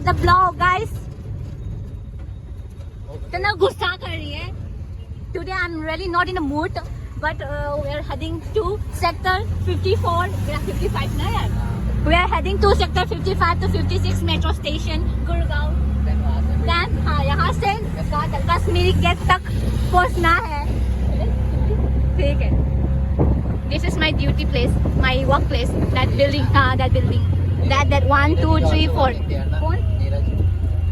start the vlog, guys. इतना गुस्सा कर रही है. Today I'm really not in a mood, but we are heading to sector 54. We are 55 ना यार. We are heading to sector 55 to 56 metro station, Gurgaon. Then हाँ यहाँ से कश्मीरी गेट तक पहुँचना है. ठीक है. This is my duty place, my workplace. That building, that building. That 1, 2, 3, 4. कौन?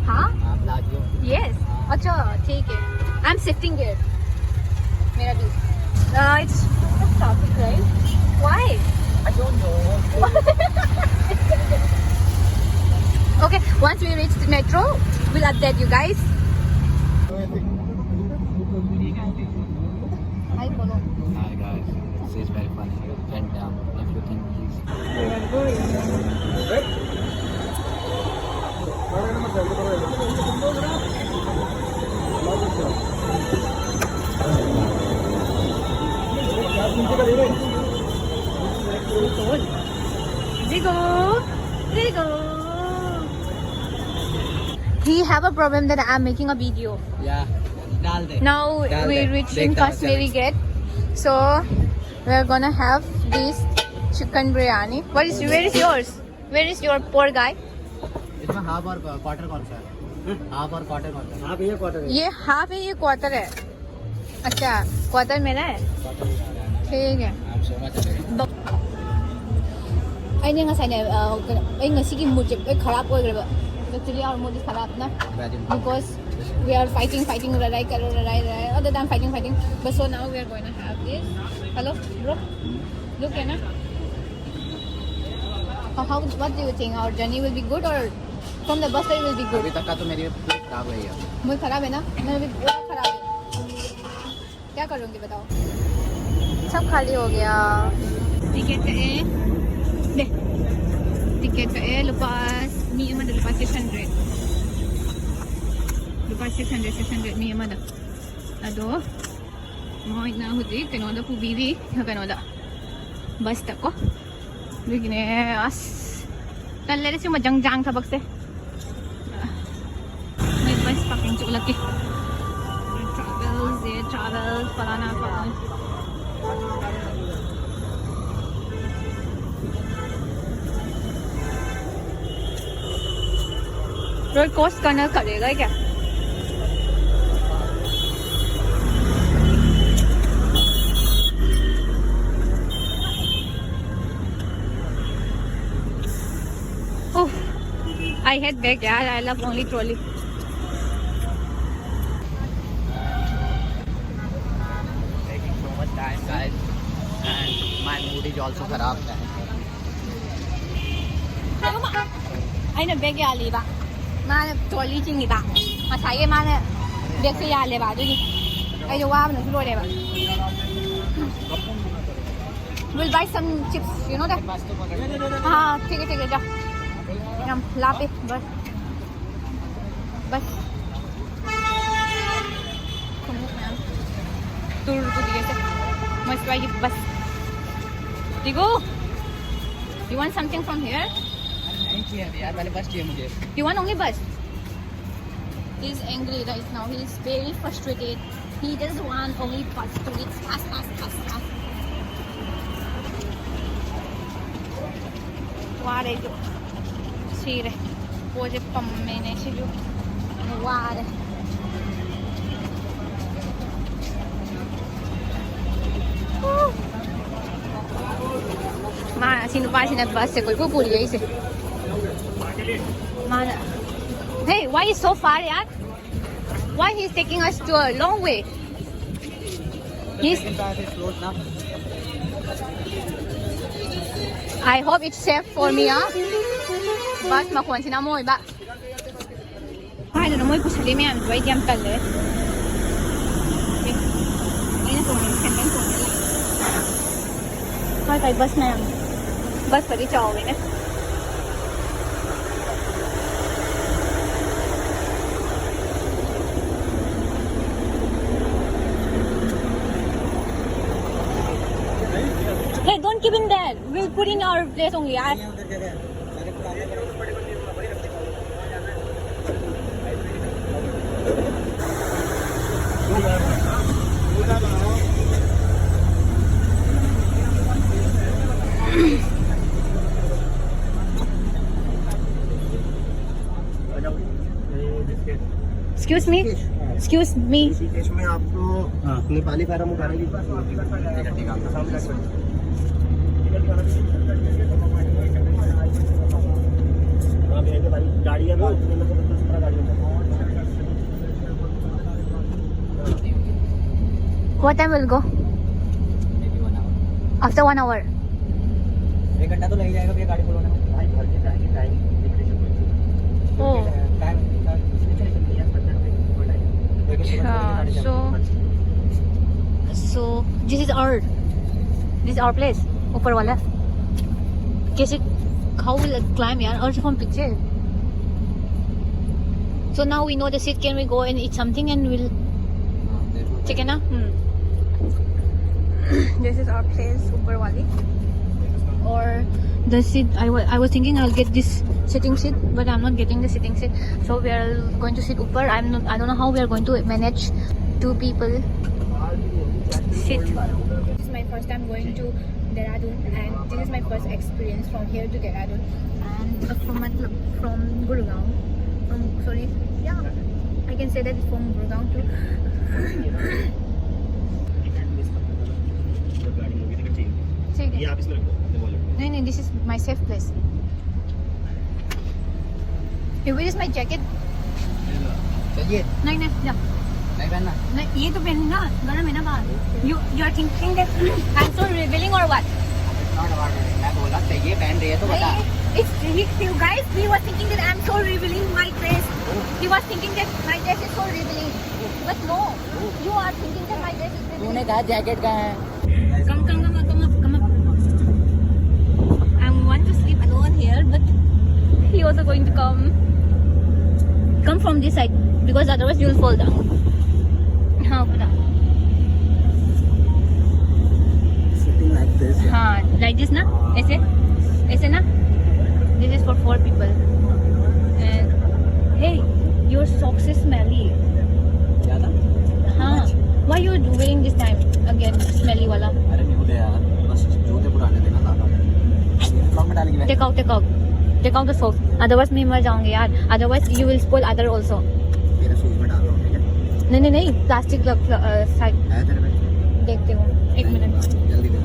हाँ? Yes. अच्छा ठीक है. I'm sitting here. मेरा भी. It's traffic, right? Why? I don't know. Okay, once we reach the metro, we'll update you guys. Hi, Polo. Hi guys, this is very funny. And if you think please. Rigo. He have a problem that I'm making a video. Yeah. Dal de. Now we reach in Kashmiri Gate, so we're gonna have this chicken biryani. Where is yours? Where is your poor guy? इसमें half और quarter कौन सा है? Half और quarter कौन सा है? Half ये क्वार्टर है. ये हाफ है, ये क्वार्टर है. अच्छा क्वार्टर मेरा है. ठीक है. I'm so much happy. anh ngày này anh ngày sinh một chục kharaab हो गया. Actually our mood is kharaab na because we are fighting rai other than fighting, but so now we are going to have this. Hello bro, look here na. What do you think, our journey will be good or from the bus ride will be good? अभी तक का तो मेरी खराब है यार. मुझे खराब है ना, मेरा भी बहुत खराब है. क्या करूँगी बताओ. सब खाली हो गया. Ticket eh lepas mi ama dah lepas 600 mi ama dah ado mo ina hudi kanoda pu bibi kanoda bus tak ko begini as kan lele cuma jang thabak se may bus paking chuk laki travels palana. Road cross करना करेगा क्या? Oh, I hate bag यार. I love only trolley. Taking so much time guys and my mood is also खराब है. Eina bag याली बा. माने trolley चिंगी बा. मासाये माने bag से याले बा दुगी. आई जो वाह ना सुलो ले बा. We'll buy some chips, you know that? हाँ ठीक है जा. हम लापे बस. दूर को दिए से. मस्त वाली बस. Digo, you want something from here? नहीं चाहिए यार, पहले बस चाहिए मुझे. You want only bus? He's angry right now. He's very frustrated. He just want only bus to reach fast. Ware jo. Sire. Pode pammene silu. Ware. Mana sino bus se koi pupuri hai se. Mana. Hey, why is so far, yaar? Why he's taking us to a long way? I hope it's safe for me, ah. Bus makuha sina mo iba. Ay, no mo ipusali mo yan. Wait, yan pala. Okay. Ayun po, sentence po. Kay bus na yan. Bus pa rin siya okay na. Hey, don't keep in there. We'll put in our place only. Excuse me. Excuse me. Rishikesh में आपको Nepali para मुखाने की गाड़ियाँ What time will go? Maybe 1 hour. After 1 hour. 1 घंटा तो लग जाएगा भैया गाड़ी खोलने में। भाई भर के जाएंगे time Oh. So this is our place. ऊपर वाला कैसे how will I climb यार और from picture. So now we know the seat. Can we go and eat something and we'll ठीक है ना? This is our place ऊपर वाली. Or the seat I was thinking I'll get this sitting seat, but I'm not getting the sitting seat. So we are going to sit upper. I don't know how we are going to manage 2 people sit. This is my first time going to Dehradun, and this is my first experience from here to Dehradun, and from Gurgaon. I can say that it's from Gurgaon to. ये आप इसमें रखो No, this is my safe place. Hey, where is my jacket? चलिए नहीं नहीं पहनना नहीं ये तो पहनना गरम है ना बाहर. You are thinking that I'm so revealing or what? Not about it मैं बोला चाहिए पहन रही है तो बता You guys, we were thinking that I'm so revealing my dress. He was thinking that my dress is so revealing. But no, you are thinking that my dress is revealing. तूने कहा जैकेट कहाँ है Come up. I want to sleep alone here, but he also going to come from this side because otherwise you will fall down. हाँ पता. Sitting like this. हाँ like this ना ऐसे ना. This is for 4 people. And hey, your socks is smelly. ज़्यादा हाँ. Why you doing this time again smelly वाला? अरे नहीं बोले यार बस जूते पुराने देना था ब्लॉग में डालेंगे Take out the socks. Otherwise मैं मर जाऊंगी यार. Otherwise you will spoil other also. मेरे शूज में डाल रहा हूँ ठीक है नहीं प्लास्टिक साइड है तेरे में देखते हूँ 1 मिनट. जल्दी दे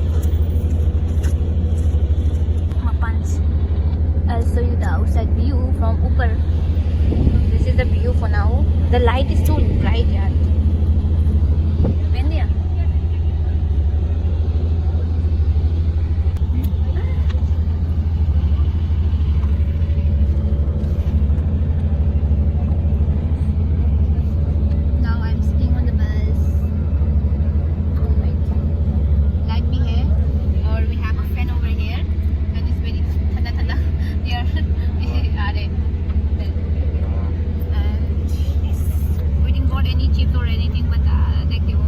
Mapans. I'll show you the outside view from upper. This is the view for now. The light is too bright yaar. Pendia. Now I'm sitting on the bus. Oh my God. Light bhi hai और we have a fan over here and it's very ठंडा here. And yes, we didn't got any chips or anything, but देखते हो.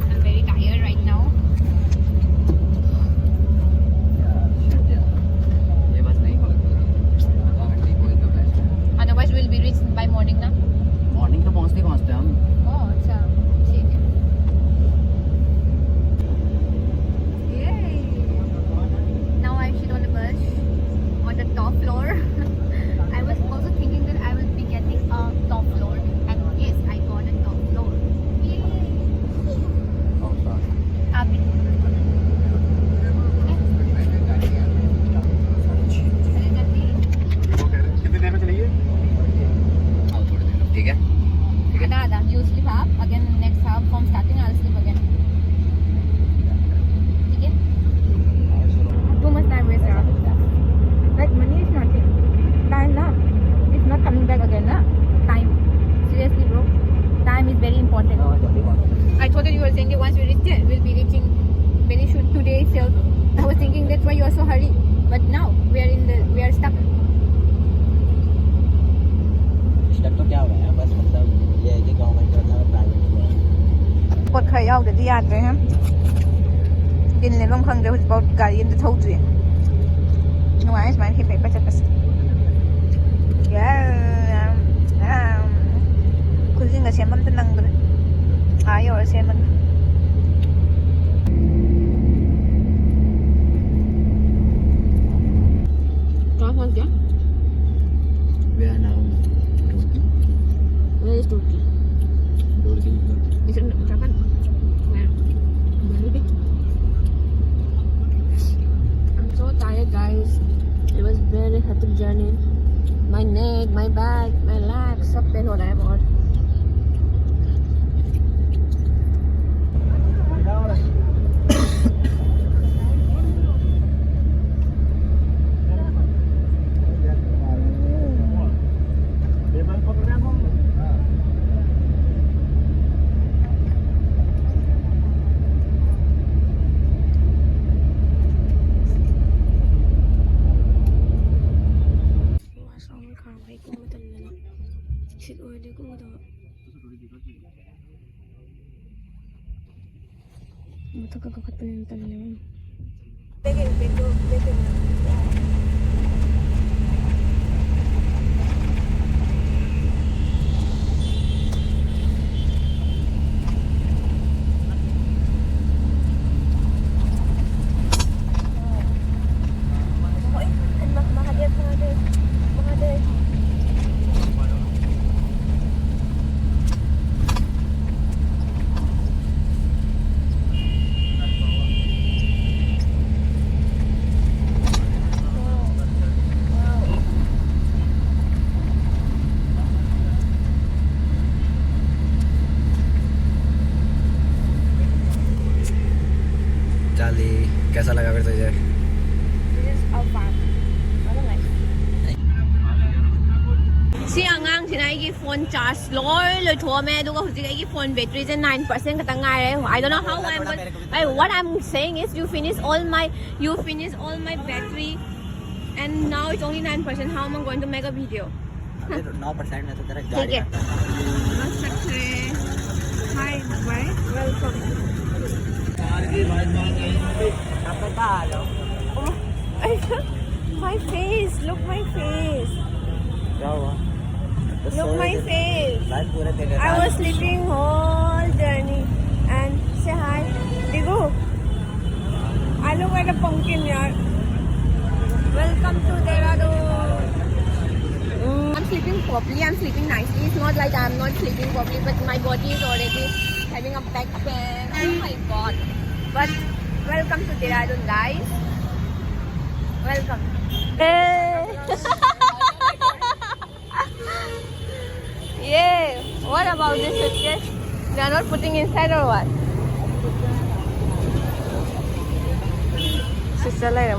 I'm very tired right now. ये बस नहीं खोलती Otherwise we'll be reached by morning ना. Morning तो पहुँचते हम Oh अच्छा ठीक है. Yay! Now I sit on the bus on the top floor. I was also thinking that I will be getting a top floor, and yes, I got a top floor. Yay! आप भी. अरे जल्दी. कितने देर में चलेंगे आओ थोड़ी देर ठीक है Ada. You sleep half. Again next half from starting I'll sleep again. ठीक है? Too much time waste यार. Like money is nothing. Time na. It's not coming back again na. Time. Seriously bro. Time is very important. I thought that you were saying that once we reach there, we'll be reaching very soon today itself. I was thinking that's why you are so hurry. But now we are stuck. Stuck तो क्या हुआ है बस मतलब ये है कि government का प्राइवेट हुआ กดใครเอาเดี๋ยวที่ญาติเลยฮะกินเลยต้องคังเดี๋ยวจะเอาการยินจะเท่าจุยนึกว่าไอ้สมัยที่ไปประจักษ์คุณจริงกับเชียมันเป็นนังเลยอยู่กับเชียมันก็พอดี We are now is Turkey? Is it Japan? Where? Maybe. I'm so tired, guys. It was very hectic journey. My neck, my back, my legs, सब पेन हो रहा है बहुत. कैसा लगा फिर तुझे? Si angang sinai phone charge loi thua me aduga hujik ai phone battery je 9% khata ngai re. I don't know how I'm but what I'm saying is you finish all my battery and now it's only 9%. How am I going to make a video? 9% में तो तेरा गाड़ी है. Hi, bye. Welcome. My face, look my face. Look my face. I was sleeping whole journey and say hi. Digu, I look like a pumpkin, yaar. Welcome to Dehradun. I'm sleeping properly. I'm sleeping nicely. It's not like I'm not sleeping properly, but my body is already having a back pain. Oh my god. But welcome to Dehradun, guys. Welcome. Hey. Yeah. What about this suitcase? They are not putting inside or what? Sister, like